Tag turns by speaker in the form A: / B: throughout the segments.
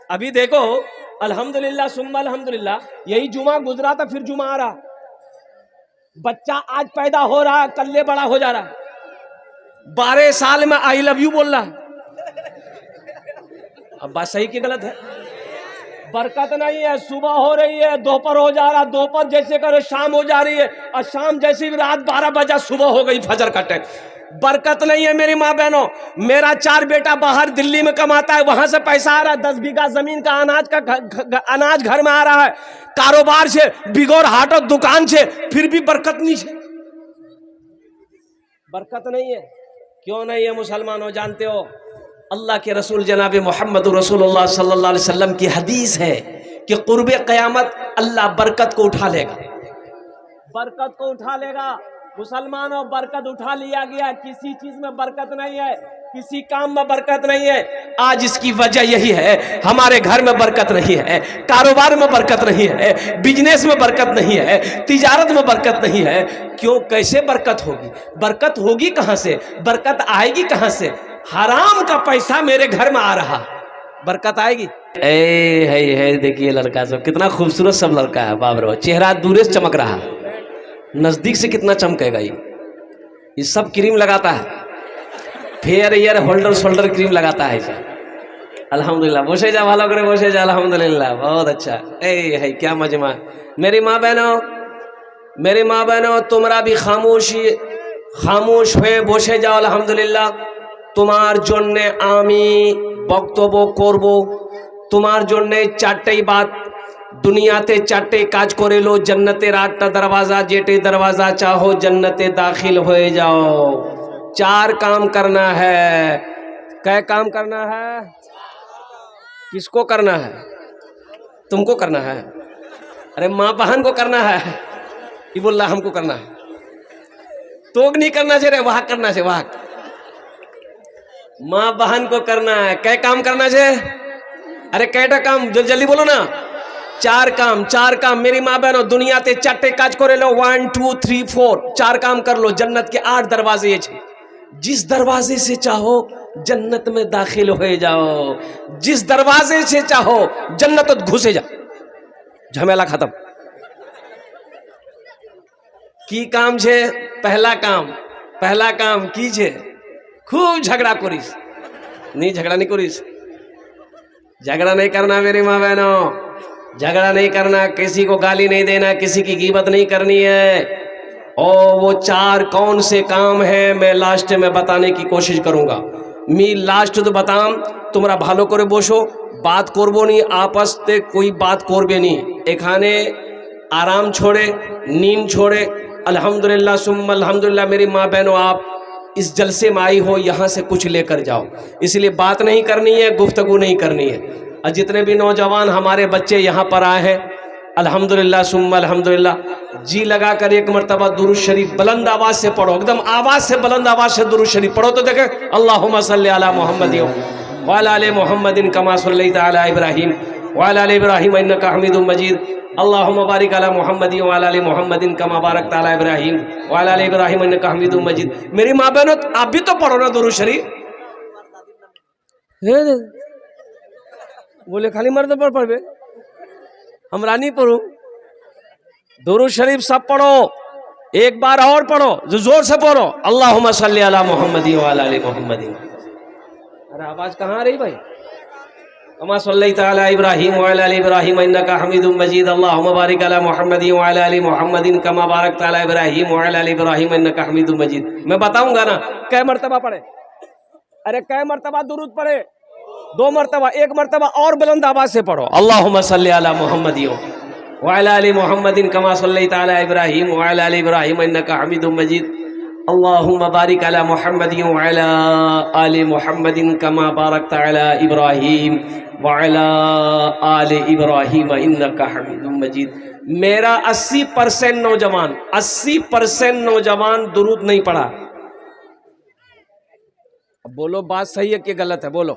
A: अभी देखो, अल्हम्दुलिल्लाह सुम्मा अल्हम्दुलिल्लाह, यही जुमा गुजरा था, फिर जुमा आ रहा। बच्चा आज पैदा हो रहा, कल्ले बड़ा हो जा रहा। 12 साल में आई लव यू बोल रहा। अब बात सही की गलत है? बरकत नहीं है। सुबह हो रही है, दोपहर हो जा रहा, दोपहर जैसे करे शाम हो जा रही है, और शाम जैसी रात 12 बजा सुबह हो गई, फजर का टाइम। बरकत नहीं है मेरी माँ बहनों। मेरा 4 बेटा बाहर दिल्ली में कमाता है, वहां से पैसा आ रहा है, 10 बीघा जमीन का अनाज घर में आ रहा है, कारोबार से, बिगोर हाट और दुकान से, फिर भी बरकत नहीं है। बरकत नहीं है। क्यों नहीं है मुसलमानों? जानते हो, अल्लाह के रसूल जनाब मोहम्मद रसूलुल्लाह सल्लल्लाहु अलैहि वसल्लम की हदीस है कि कुर्बे क़यामत अल्लाह बरकत को उठा लेगा। बरकत को उठा लेगा। मुसलमानों, बरकत उठा लिया गया। किसी चीज में बरकत नहीं है, किसी काम में बरकत नहीं है। आज इसकी वजह यही है, हमारे घर में बरकत नहीं है, कारोबार में बरकत नहीं है, बिजनेस में बरकत नहीं है, तिजारत में बरकत नहीं है। क्यों? कैसे बरकत होगी? बरकत होगी कहां से? बरकत आएगी कहां से? हराम का पैसा मेरे घर में आ रहा, बरकत आएगी? है देखिए लड़का सब कितना खूबसूरत सब लड़का है, बाप रे, चेहरा दूर से चमक रहा, नजदीक से कितना चमकेगा। ये सब क्रीम लगाता है, fair year holder shoulder cream लगाता है इसे। अल्हम्दुलिल्लाह, बोसे जा भालो करे, बोसे जा, अल्हम्दुलिल्लाह, बहुत अच्छा। है क्या मजमा। मेरी माँ बहनों, तुमरा भी खामोश हुए बोसे जाओ। अल्हम्दुलिल्लाह, তোমার জন্যে আমি বক্তব্য করব, তোমার জন্যে 4টেই बात। दुनियाते 4টে কাজ করে लो, जन्नतेर 8টা दरवाजा, जेटे दरवाजा चाहो जन्नते दाखिल हो जाओ। 4 काम करना है। क्या काम करना है? किसको करना है? तुमको करना है। अरे माँ बहन को करना है। ये बोल रहा हमको करना है। तो नहीं करना चाहिए, वहां करना चाहिए, वहां माँ बहन को करना है। क्या काम करना चाहिए? अरे कैटा काम, जल्दी बोलो ना। 4 काम। मेरी माँ बहनों, दुनिया ते 4টে काज करे लो, 1 2 3 4, 4 काम कर लो। जन्नत के 8 दरवाजे ये छे, जिस दरवाजे से चाहो जन्नत में दाखिल हो जाओ, जिस दरवाजे से चाहो जन्नत घुसे जाओ, झमेला खत्म। की काम छे? पहला काम की छे? खूब झगड़ा करिस। नहीं, झगड़ा नहीं करिस, झगड़ा नहीं करना मेरी माँ बहनों, झगड़ा नहीं करना, किसी को गाली नहीं देना, किसी की गीबत नहीं करनी है। और वो 4 कौन से काम है मैं लास्ट में बताने की कोशिश करूंगा। मी लास्ट तो बताम, তোমরা ভালো করে বসো, बात করবো নি, आपस में कोई बात করবে नी, এখানে आराम छोड़े, नींद छोड़े। अल्हम्दुलिल्लाह सुम्मा अल्हम्दुलिल्लाह। मेरी माँ बहनों, आप इस जलसे में आई हो, यहाँ से कुछ लेकर जाओ, इसलिए बात नहीं करनी है, गुफ्तगू नहीं करनी है। और जितने भी नौजवान हमारे बच्चे यहाँ पर आए हैं, अल्हम्दुलिल्लाह सुम्मा अल्हम्दुलिल्लाह, जी लगा कर एक मरतबा दुरूद शरीफ बुलंद आवाज से पढ़ो, एकदम आवाज से, बुलंद आवाज से दुरूद शरीफ पढ़ो। तो देखे, अल्लाहुम्मा सल्ली अला मुहम्मद व अला आलि मुहम्मदिन कमा सल्लैता अला इब्राहीम व अला आलि इब्राहीम इन्नका हमीदुम मजीद। अल्लाहुम्मा बारिक अला मुहम्मद व अला आलि मुहम्मदिन कमा बारकता अला इब्राहीम व अला आलि इब्राहीम इन्नका हमीदुम मजीद। मेरी माँ बहनों, आप भी तो पढ़ो ना दुरूद शरीफ। बोले खाली मर्द पर पढ़े, हमरा नहीं पढ़ू। दुरूद शरीफ सब पढ़ो, एक बार और पढ़ो, जो जोर से पढ़ो, अल्लाहुम्मा सल्ली अला मुहम्मद व अला आलि मुहम्मद। अरे आवाज कहाँ आ रही भाई? कमा सल्लैता अला इब्राहीम व अला आलि इब्राहीम इन्नका हमीदुम मजीद। अल्लाहुम्मा बारिक अला मुहम्मद व अला आलि मुहम्मदिन कमा बारकता अला इब्राहीम व अला आलि इब्राहीम इन्नका हमीदुम मजीद। मैं बताऊंगा ना कै मर्तबा पढ़े। अरे कै मर्तबा दुरूद पढ़े? 2 मर्तबा। 1 मर्तबा और बुलंद आवाज से पढ़ो, अल्लाहुम्मा सल्ली अला मुहम्मद व अला आलि मुहम्मदिन कमा सल्लैता अला इब्राहीम व अला आलि इब्राहीम इन्नका हमीदुम मजीद। अल्लाहुम्मा बारिक अला मुहम्मद व अला आलि मुहम्मदिन कमा बारकता अला इब्राहीम व अला आलि इब्राहीम इन्नका हमीदुम मजीद। मेरा 80% नौजवान दुरूद नहीं पढ़ा। बोलो बात सही है कि गलत है? बोलो,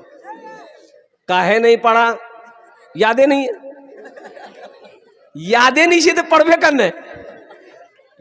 A: काहे नहीं पढ़ा? यादें नहीं है, यादें नहीं से तो पढ़वे करने।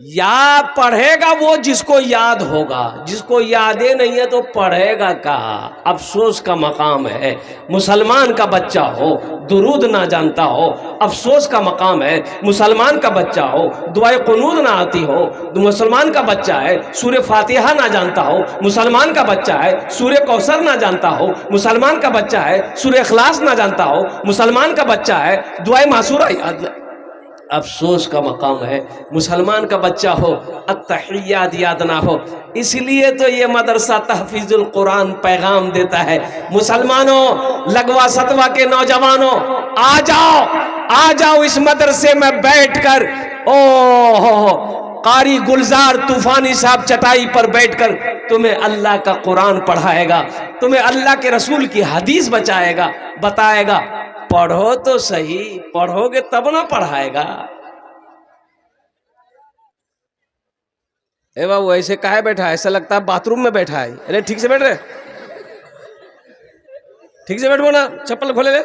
A: या पढ़ेगा वो जिसको याद होगा, जिसको यादें नहीं है तो पढ़ेगा कहा। अफसोस का मकाम है मुसलमान का बच्चा हो दुरूद ना जानता हो, अफसोस का मकाम है मुसलमान का बच्चा हो दुआए कुनूद ना आती हो, मुसलमान का बच्चा है सूर्य फातिहा ना जानता हो, मुसलमान का बच्चा है सूर्य कौसर ना जानता हो, मुसलमान का बच्चा है सूर्य इखलास ना जानता हो, मुसलमान का बच्चा है दुआए मासूरा याद। अफसोस का मकाम है मुसलमान का बच्चा हो अत्तहियात याद ना हो। इसलिए तो ये मदरसा तहफीजुल कुरान पैगाम देता है, मुसलमानों लगवा सतवा के नौजवानों आ जाओ इस मदरसे में बैठकर। ओ कारी गुलजार तूफानी साहब चटाई पर बैठकर तुम्हें अल्लाह का कुरान पढ़ाएगा, तुम्हें अल्लाह के रसूल की हदीस बताएगा। पढ़ो तो सही, पढ़ोगे तब ना पढ़ाएगा। ए बाबू ऐसे काहे बैठा है, ऐसा लगता है बाथरूम में बैठा है। अरे ठीक से बैठ रहे, ठीक से बैठो ना, चप्पल खोले ले।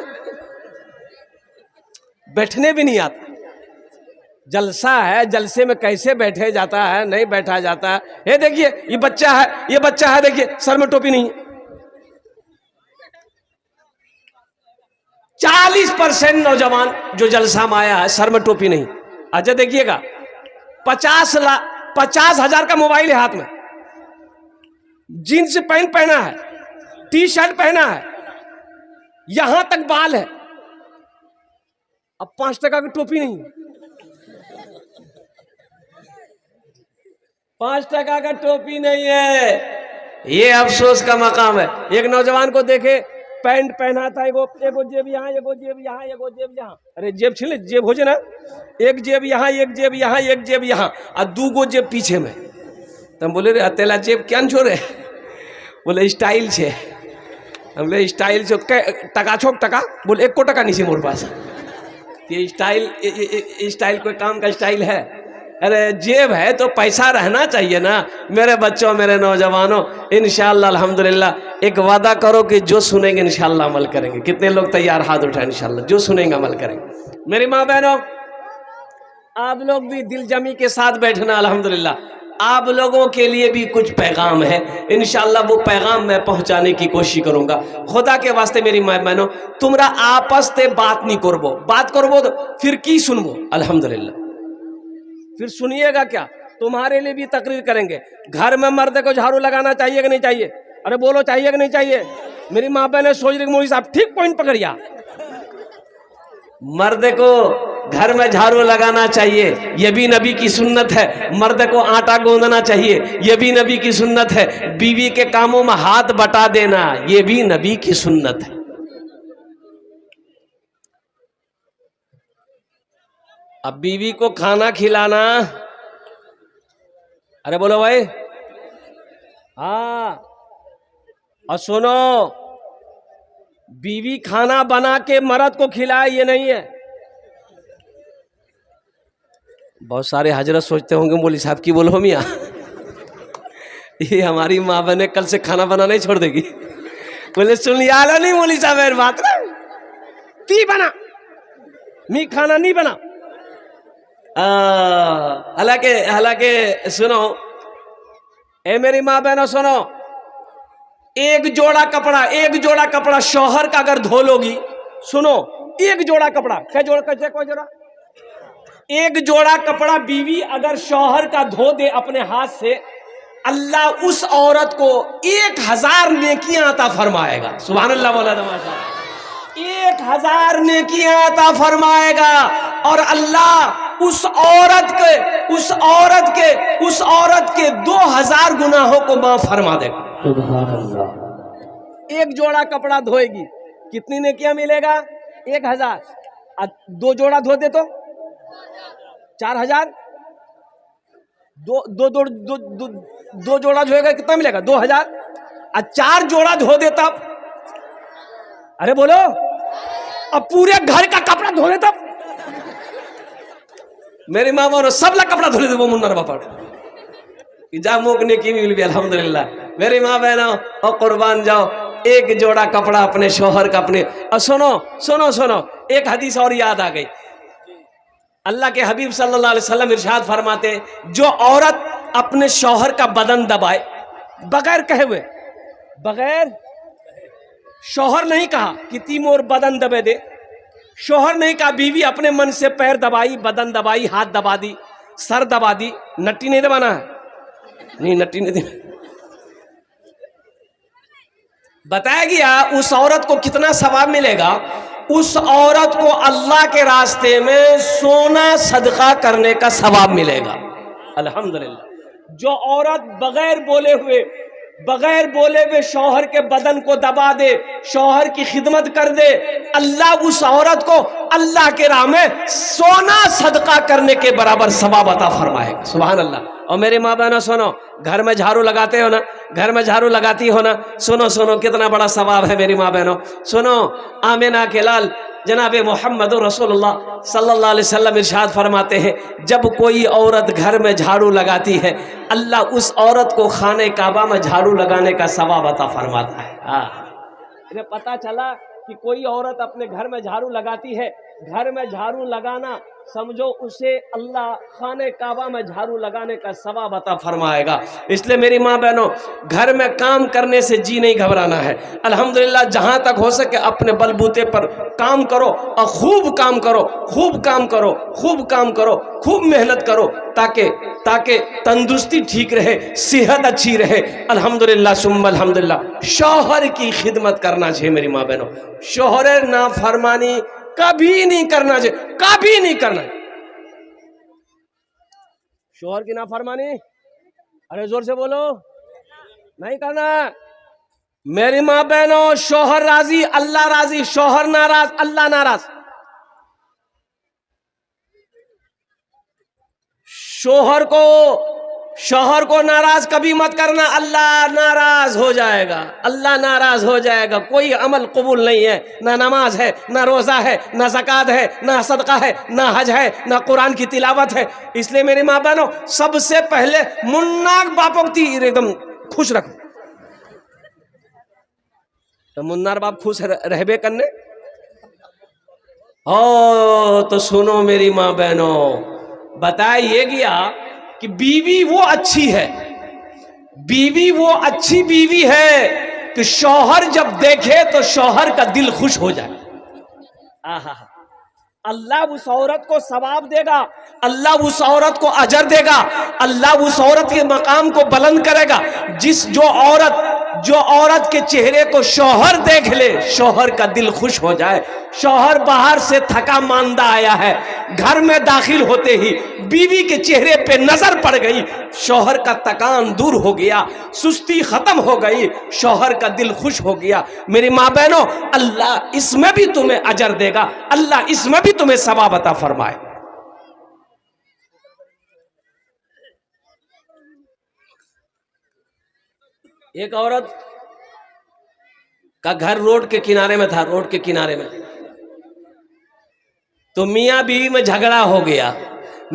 A: बैठने भी नहीं आता, जलसा है जलसे में कैसे बैठे जाता है, नहीं बैठा जाता है। ये देखिए ये बच्चा है देखिए सर में टोपी नहीं है। 40% नौजवान जो जलसा में आया है सर में टोपी नहीं। अच्छा देखिएगा 50,000 का मोबाइल है हाथ में, जीन्स पैंट पहना है, टी शर्ट पहना है, यहां तक बाल है, अब 5 टका की टोपी नहीं, 5 टका का टोपी नहीं है। ये अफसोस का मकाम है। एक नौजवान को देखे पैंट पहना था, एगो जेब यहाँ, एगो जेब यहाँ, एगो जेब यहाँ। अरे जेब छिल जेब हो जाए ना, एक जेब यहाँ, एक जेब यहाँ, एक जेब यहाँ और 2 जेब पीछे में। तब बोले रे अतेला जेब क्या छोड़े, बोले स्टाइल छे। हम बोले स्टाइल छो टका छोक टका, बोले 1 टका नहीं छे मोर पास। ये स्टाइल कोई काम का स्टाइल है? अरे जेब है तो पैसा रहना चाहिए ना। मेरे बच्चों मेरे नौजवानों इंशाअल्लाह अल्हम्दुलिल्लाह एक वादा करो कि जो सुनेंगे इंशाअल्लाह अमल करेंगे। कितने लोग तैयार हाथ उठाएं? इंशाअल्लाह जो सुनेंगे अमल करेंगे। मेरी माँ बहनों आप लोग भी दिल जमी के साथ बैठना। अल्हम्दुलिल्लाह आप लोगों के लिए भी कुछ पैगाम है, इंशाअल्लाह वो पैगाम मैं पहुंचाने की कोशिश करूंगा। खुदा के वास्ते मेरी माँ बहनों तुमरा आपस से बात नहीं करबो, बात करबो तो फिर की सुनबो। अल्हम्दुलिल्लाह फिर सुनिएगा क्या, तुम्हारे लिए भी तकरीर करेंगे। घर में मर्द को झाड़ू लगाना चाहिए कि नहीं चाहिए? अरे बोलो चाहिए कि नहीं चाहिए? मेरी माँ बहन सोच रही मोदी साहब ठीक पॉइंट पकड़िया। मर्द को घर में झाड़ू लगाना चाहिए, यह भी नबी की सुन्नत है। मर्द को आटा गूंदना चाहिए, यह भी नबी की सुन्नत है। बीवी के कामों में हाथ बटा देना, यह भी नबी की सुन्नत है। अब बीवी को खाना खिलाना, अरे बोलो भाई, हाँ। और सुनो, बीवी खाना बना के मर्द को खिलाए ये नहीं है। बहुत सारे हजरत सोचते होंगे मौलवी साहब की बोलो मियाँ ये हमारी माँ बहने कल से खाना बनाना ही छोड़ देगी। बोले सुन लिया लो नहीं मौलवी साहब बात ना, ती बना मी खाना नहीं बना। हालांकि सुनो ए मेरी माँ बहनों सुनो, एक जोड़ा कपड़ा शौहर का अगर धो लोगी, सुनो एक जोड़ा कपड़ा, क्या जोड़ा कैसे कोई जोड़ा, एक जोड़ा कपड़ा बीवी अगर शौहर का धो दे अपने हाथ से, अल्लाह उस औरत को 1000 नेकियां अता फरमाएगा। सुभान अल्लाह बोला तमाशा, 1000 नेकियां अता फरमाएगा। और अल्लाह उस औरत के 2000 गुनाहों को माफ फरमा देगा। एक जोड़ा कपड़ा धोएगी कितनी नेकियां मिलेगा? 1000। 2 जोड़ा धो दे तो 4000। दो जोड़ा धोएगा कितना मिलेगा? 2000। और 4 जोड़ा धो दे तब, अरे बोलो, अब पूरे घर का कपड़ा धो दे तब। मेरी माँ बोलो सब ला कपड़ा धो ले वो मुन्नर बापा जा मोकने की मिल भी अल्हम्दुलिल्लाह। मेरी माँ बहनों और कुर्बान जाओ, एक जोड़ा कपड़ा अपने शौहर का अपने। और सुनो सुनो सुनो, एक हदीस और याद आ गई। अल्लाह के हबीब सल्लल्लाहु अलैहि वसल्लम इरशाद फरमाते, जो औरत अपने शौहर का बदन दबाए बगैर कहे हुए, बगैर शौहर नहीं कहा कि तीमोर बदन दबे दे, शौहर नहीं कहा, बीवी अपने मन से पैर दबाई, बदन दबाई, हाथ दबा दी, सर दबा दी, नट्टी नहीं दबाना है, नहीं नट्टी नहीं दी। बताया गया उस औरत को कितना सवाब मिलेगा। उस औरत को अल्लाह के रास्ते में सोना सदका करने का सवाब मिलेगा। अल्हम्दुलिल्लाह। जो औरत बगैर बोले हुए शौहर के बदन को दबा दे, शौहर की खिदमत कर दे, अल्लाह उस औरत को अल्लाह के राह में सोना सदका करने के बराबर सवाब अता फरमाएगा। सुभान अल्लाह। और मेरे माँ बहनों सुनो, घर में झाड़ू लगाते हो ना, घर में झाड़ू लगाती हो ना, सुनो सुनो कितना बड़ा सवाब है मेरी माँ बहनों। सुनो, आमिना के लाल जनाब मोहम्मद रसूलुल्लाह सल्लल्लाहु अलैहि वसल्लम इरशाद फरमाते हैं, जब कोई औरत घर में झाड़ू लगाती है, अल्लाह उस औरत को खाने काबा में झाड़ू लगाने का सवाब अता फरमाता है। हाँ, इन्हें पता चला कि कोई औरत अपने घर में झाड़ू लगाती है, घर में झाड़ू लगाना समझो उसे अल्लाह खाने काबा में झाड़ू लगाने का सवाब अता फरमाएगा। इसलिए मेरी माँ बहनों, घर में काम करने से जी नहीं घबराना है। अल्हम्दुलिल्लाह, जहाँ तक हो सके अपने बलबूते पर काम करो और खूब काम करो, खूब काम करो, खूब काम करो, खूब मेहनत करो, ताकि तंदुरुस्ती ठीक रहे, सेहत अच्छी रहे। अल्हम्दुलिल्लाह सुम्मा अल्हम्दुलिल्लाह। शौहर की खिदमत करना चाहिए मेरी माँ बहनों। शौहर नाफरमानी कभी नहीं करना चाहिए, कभी नहीं करना। शौहर की नाफरमानी, अरे जोर से बोलो, नहीं करना। मेरी माँ बहनों, शौहर राजी अल्लाह राजी, शौहर नाराज अल्लाह नाराज। शौहर को नाराज कभी मत करना, अल्लाह नाराज हो जाएगा, अल्लाह नाराज हो जाएगा। कोई अमल कबूल नहीं है, ना नमाज है, ना रोज़ा है, ना ज़कात है, ना सदका है, ना हज है, ना कुरान की तिलावत है। इसलिए मेरी माँ बहनों, सबसे पहले मुन्ना बापों की एकदम खुश रखो, तो मुन्नार बाप खुश रहबे करने। ओ तो सुनो मेरी माँ बहनों, बताइए गया कि बीवी वो अच्छी है, बीवी वो अच्छी बीवी है कि शौहर जब देखे तो शौहर का दिल खुश हो जाए। आहा, अल्लाह उस औरत को सवाब देगा, अल्लाह उस औरत को अजर देगा, अल्लाह उस औरत के मकाम को बुलंद करेगा। जो औरत के चेहरे को शौहर देख ले, शौहर का दिल खुश हो जाए। शौहर बाहर से थका मांदा आया है, घर में दाखिल होते ही बीवी के चेहरे पे नजर पड़ गई, शौहर का थकान दूर हो गया, सुस्ती खत्म हो गई, शौहर का दिल खुश हो गया। मेरी माँ बहनों, अल्लाह इसमें भी तुम्हें अजर देगा, अल्लाह इसमें भी तुम्हें सवाब अता फरमाए। एक औरत का घर रोड के किनारे में था, रोड के किनारे में। तो मियाँ बीवी में झगड़ा हो गया,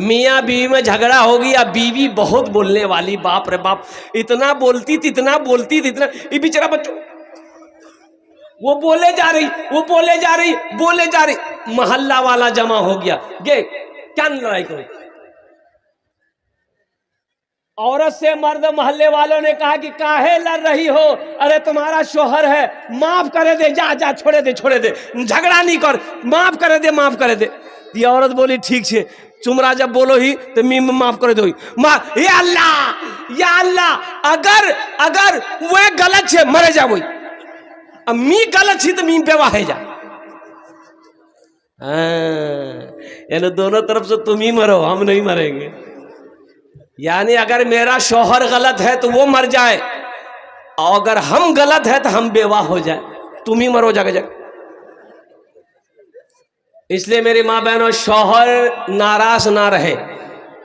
A: मियाँ बीवी में झगड़ा हो गया। बीवी बहुत बोलने वाली, बाप रे बाप, इतना बोलती थी, इतना बोलती थी, इतना। ये बेचारा बच्चों, वो बोले जा रही, वो बोले जा रही, बोले जा रही। मोहल्ला वाला जमा हो गया, गे क्या लड़ाई करो। औरत से मर्द मोहल्ले वालों ने कहा कि काहे लड़ रही हो, अरे तुम्हारा शौहर है, माफ करे दे, जा जा छोड़े दे, छोड़े दे, झगड़ा नहीं कर, माफ करे दे, माफ करे दे। ये औरत बोली ठीक है, तुमरा जब बोलो ही तो मी माफ करे दो। या अल्लाह, अगर वो गलत है मरे जा, वही अब मी गलत छी तो मी बेवाह है जा। यानी दोनों तरफ से तुम ही मरो, हम नहीं मरेंगे। यानी अगर मेरा शौहर गलत है तो वो मर जाए, और अगर हम गलत है तो हम बेवाह हो जाए, तुम ही मरो जाके जाके। इसलिए मेरी माँ बहनों, शौहर नाराज ना रहे,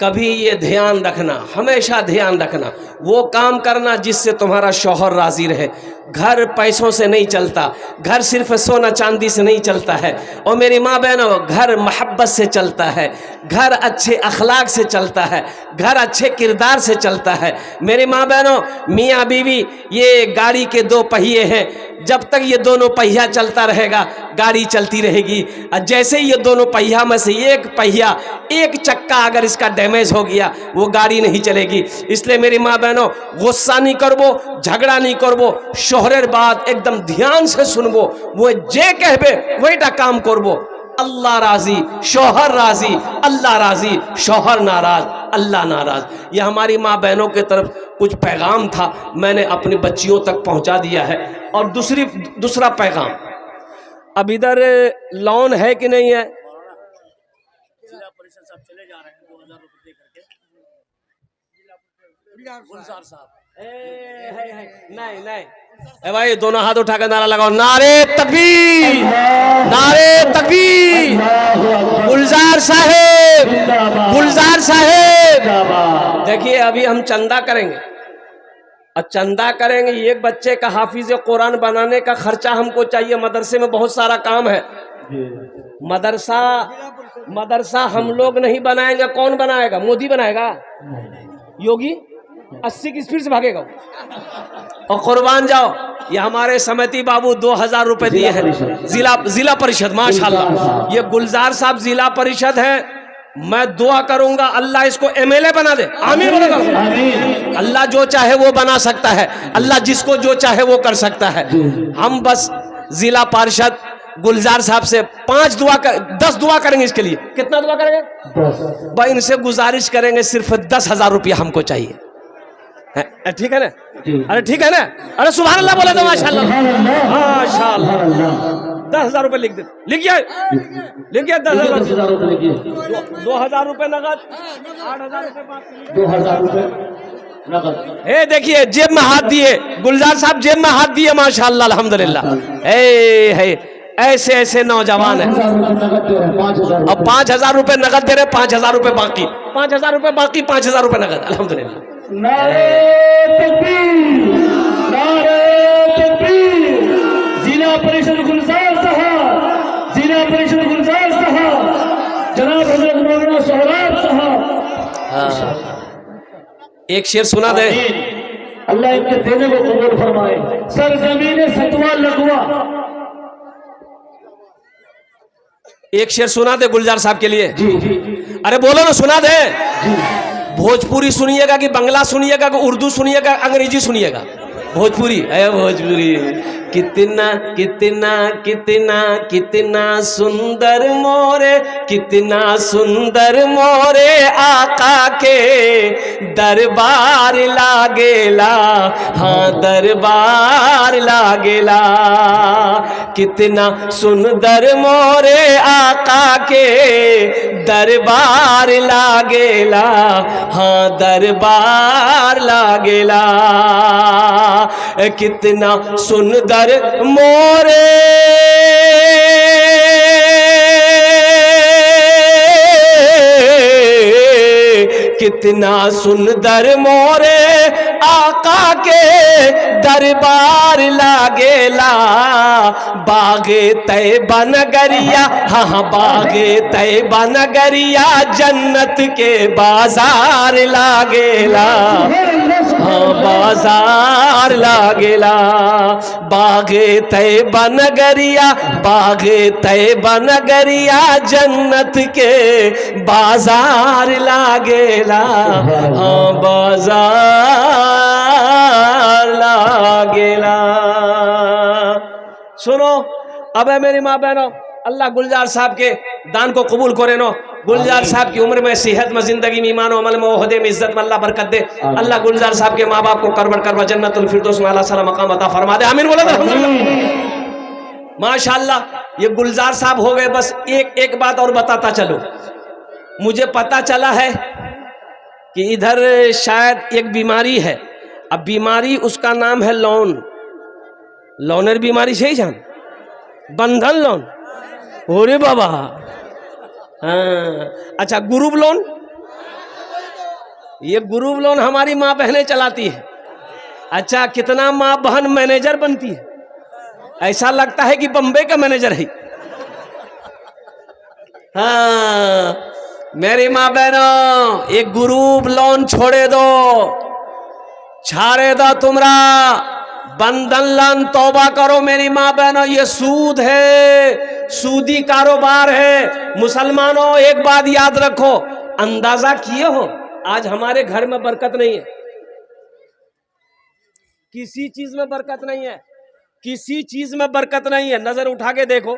A: कभी ये ध्यान रखना, हमेशा ध्यान रखना, वो काम करना जिससे तुम्हारा शौहर राजी रहे। घर पैसों से नहीं चलता, घर सिर्फ सोना चांदी से नहीं चलता है। और मेरी माँ बहनों, घर मोहब्बत से चलता है, घर अच्छे अखलाक से चलता है, घर अच्छे किरदार से चलता है। मेरी माँ बहनों, मियाँ बीवी ये गाड़ी के दो पहिए हैं, जब तक ये दोनों पहिया चलता रहेगा गाड़ी चलती रहेगी। और जैसे ही ये दोनों पहिया में से एक पहिया, एक चक्का अगर इसका डैमेज हो गया, वो गाड़ी नहीं चलेगी। इसलिए मेरी माँ बहनों, गुस्सा नहीं करबो, झगड़ा नहीं करबो, शोहरेर बात एकदम ध्यान से सुनबो, वो जे कहबे वहीटा काम करबो। अल्लाह राजी, शोहर राजी, अल्लाह राजी, शोहर नाराज, अल्लाह नाराज। ये हमारी माँ बहनों के तरफ कुछ पैगाम था, मैंने अपनी बच्चियों तक पहुंचा दिया है। और दूसरा पैगाम, अब इधर लोन है कि नहीं है?
B: जिला परिषद साहब चले जा रहे हैं 2000 रुपए दे करके। गुलजार साहब
A: नहीं ए भाई, दोनों हाथ उठाकर नारा लगाओ, नारे तकबीर, नारे तकबीर। गुलजार साहेब, गुलजार साहेब। देखिए अभी हम चंदा करेंगे, और चंदा करेंगे, एक बच्चे का हाफिज कुरान बनाने का खर्चा हमको चाहिए। मदरसे में बहुत सारा काम है। मदरसा हम लोग नहीं बनाएंगे, कौन बनाएगा? मोदी बनाएगा? योगी 80 की स्पीड से भागेगा। और कुर्बान जाओ, ये हमारे समिति बाबू 2000 रुपए दिए हैं, जिला परिषद, माशाल्लाह। ये गुलजार साहब जिला परिषद है। मैं दुआ करूंगा अल्लाह इसको एमएलए बना दे। आमीन बोलेगा। अल्लाह जो चाहे वो बना सकता है, अल्लाह जिसको जो चाहे वो कर सकता है। हम बस जिला पार्षद गुलजार साहब से 10 दुआ करेंगे इसके लिए। कितना दुआ करेंगे? 10। भाई इनसे गुजारिश करेंगे, सिर्फ 10,000 रुपया हमको चाहिए। ठीक है ना? अरे ठीक है ना? अरे सुभान अल्लाह बोले तो माशाल्लाह, माशाल्लाह। 10,000 रुपए लिख दे, लिखिए 10,000 रुपए, 2,000 रुपए नगद, 8,000 रुपए बाकी, 2,000 रुपए नगद। ए देखिए जेब में हाथ दिए, गुलजार साहब जेब में हाथ दिए, माशाल्लाह अल्हम्दुलिल्लाह। ऐसे ऐसे नौजवान है। अब 5,000 रुपए नगद दे रहे, 5,000 रुपए बाकी, 5,000 रुपए बाकी, 5,000 रुपए नगद, अल्हम्दुलिल्लाह।
C: नारे तकबीर, नारे तकबीर। जिला परिषद गुलजार साहब, जिला परिषद गुलजार साहब, जनाब हजरत मौलाना सोहराब साहब।
A: एक शेर सुना दे।
C: अल्लाह इनके देने को कबूल फरमाए। सरजमीन सतवा लगवा,
A: एक शेर सुना दे गुलजार साहब के लिए।
C: जी जी जी।
A: अरे बोलो ना, सुना दे।
C: जी।
A: भोजपुरी सुनिएगा कि बंगला सुनिएगा कि उर्दू सुनिएगा, अंग्रेजी सुनिएगा? भोजपुरी है, भोजपुरी। कितना कितना कितना कितना सुंदर मोरे, कितना सुंदर मोरे आका के दरबार लागेला, हाँ दरबार लागेला। कितना सुंदर मोरे आका के दरबार लागेला, हाँ दरबार लागेला। कितना सुंदर मोरे कितना सुंदर मोरे आका के दरबार लागेला। बागे तैबा नगरिया, हाँ बागे तैबा नगरिया, जन्नत के बाजार लागेला, हाँ बाजार लागेला। बागे तैबा नगरिया, बागे तैबा नगरिया, जन्नत के बाजार लागेला, हाँ बाजार लागेला। सुनो, अब है मेरी माँ बहनों, अल्लाह गुलजार साहब के दान को कबूल करे नो। गुलजार साहब की उम्र में, सेहत में, जिंदगी में, ईमान अमल में, ओहदे में, इज्जत में अल्लाह बरकत दे। अल्लाह गुलजार साहब के माँ बाप को करबा जन्नतुल फिरदौस में आला साला मकाम अता फरमा दे। आमीन बोले तो माशाअल्लाह। ये गुलजार साहब हो गए। बस एक बात और बताता चलो, मुझे पता चला है कि इधर शायद एक बीमारी है। अब बीमारी उसका नाम है लोन, लोनर बीमारी से ही जान, बंधन लोन। ओरे बाबा, हाँ अच्छा, ग्रुप लोन, ये ग्रुप लोन हमारी माँ बहनें चलाती है। अच्छा, कितना माँ बहन मैनेजर बनती है, ऐसा लगता है कि बम्बे का मैनेजर है। हाँ, मेरी माँ बहनों, एक ग्रुप लोन छोड़े दो, छाड़े दो तुमरा, बंधन लोन तौबा करो मेरी माँ बहनों, ये सूद है, सूदी कारोबार है। मुसलमानों एक बात याद रखो, अंदाजा किए हो आज हमारे घर में बरकत नहीं है, किसी चीज में बरकत नहीं है, किसी चीज में बरकत नहीं है। नजर उठा के देखो,